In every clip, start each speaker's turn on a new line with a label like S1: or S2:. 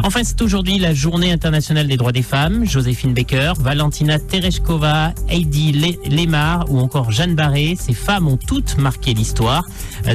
S1: Enfin, c'est aujourd'hui la journée internationale des droits des femmes. Joséphine Baker, Valentina Tereshkova, Heidi Lemar ou encore Jeanne Barré. Ces femmes ont toutes marqué l'histoire.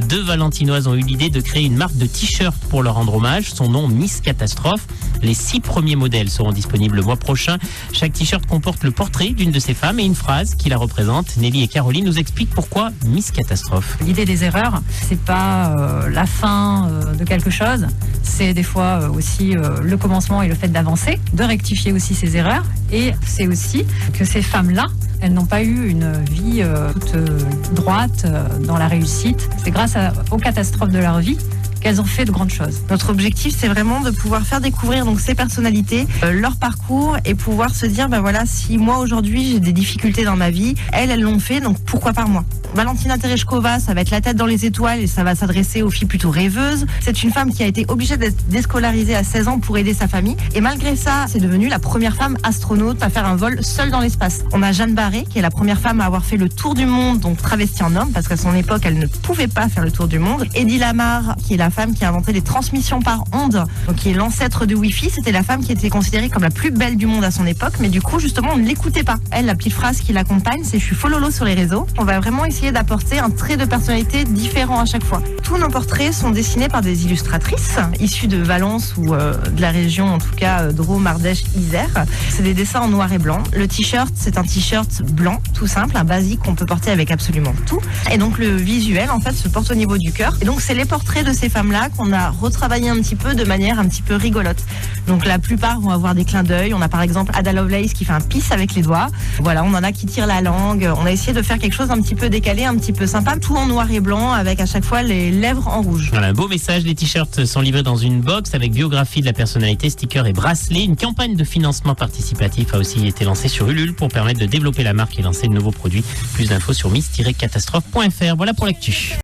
S1: Deux Valentinoises ont eu l'idée de créer une marque de t-shirt pour leur rendre hommage. Son nom, Miss Catastrophe. Les 6 premiers modèles seront disponibles le mois prochain. Chaque t-shirt comporte le portrait d'une de ces femmes et une phrase qui la représente. Nelly et Caroline nous expliquent pourquoi Miss Catastrophe.
S2: L'idée des erreurs, c'est pas la fin de quelque chose, c'est des fois aussi le commencement et le fait d'avancer, de rectifier aussi ses erreurs. Et c'est aussi que ces femmes-là, elles n'ont pas eu une vie toute droite dans la réussite. C'est grâce aux catastrophes de leur vie qu'elles ont fait de grandes choses.
S3: Notre objectif, c'est vraiment de pouvoir faire découvrir donc ces personnalités, leur parcours et pouvoir se dire, ben voilà, si moi aujourd'hui j'ai des difficultés dans ma vie, elles l'ont fait, donc pourquoi pas moi. Valentina Tereshkova, ça va être la tête dans les étoiles et ça va s'adresser aux filles plutôt rêveuses. C'est une femme qui a été obligée d'être déscolarisée à 16 ans pour aider sa famille. Et malgré ça, c'est devenue la première femme astronaute à faire un vol seule dans l'espace. On a Jeanne Barré, qui est la première femme à avoir fait le tour du monde, donc travestie en homme, parce qu'à son époque, elle ne pouvait pas faire le tour du monde. Heidi Lemar, qui est la femme qui a inventé les transmissions par ondes, donc qui est l'ancêtre de Wi-Fi. C'était la femme qui était considérée comme la plus belle du monde à son époque, mais du coup, justement, on ne l'écoutait pas. Elle, la petite phrase qui l'accompagne, c'est « je suis fololo sur les réseaux ». On va vraiment essayer d'apporter un trait de personnalité différent à chaque fois. Tous nos portraits sont dessinés par des illustratrices issues de Valence ou de la région, en tout cas Drôme, Ardèche, Isère. C'est des dessins en noir et blanc. Le t-shirt, c'est un t-shirt blanc, tout simple, un basique qu'on peut porter avec absolument tout. Et donc le visuel, en fait, se porte au niveau du cœur. Et donc c'est les portraits de ces femmes-là qu'on a retravaillé un petit peu de manière un petit peu rigolote. Donc la plupart vont avoir des clins d'œil. On a par exemple Ada Lovelace qui fait un pisse avec les doigts. Voilà, on en a qui tirent la langue. On a essayé de faire quelque chose un petit peu décalé, un petit peu sympa, tout en noir et blanc avec à chaque fois les lèvres en rouge.
S1: Voilà, un beau message. Les t-shirts sont livrés dans une box avec biographie de la personnalité, stickers et bracelets. Une campagne de financement participatif a aussi été lancée sur Ulule pour permettre de développer la marque et lancer de nouveaux produits. Plus d'infos sur miss-catastrophe.fr. Voilà pour l'actu.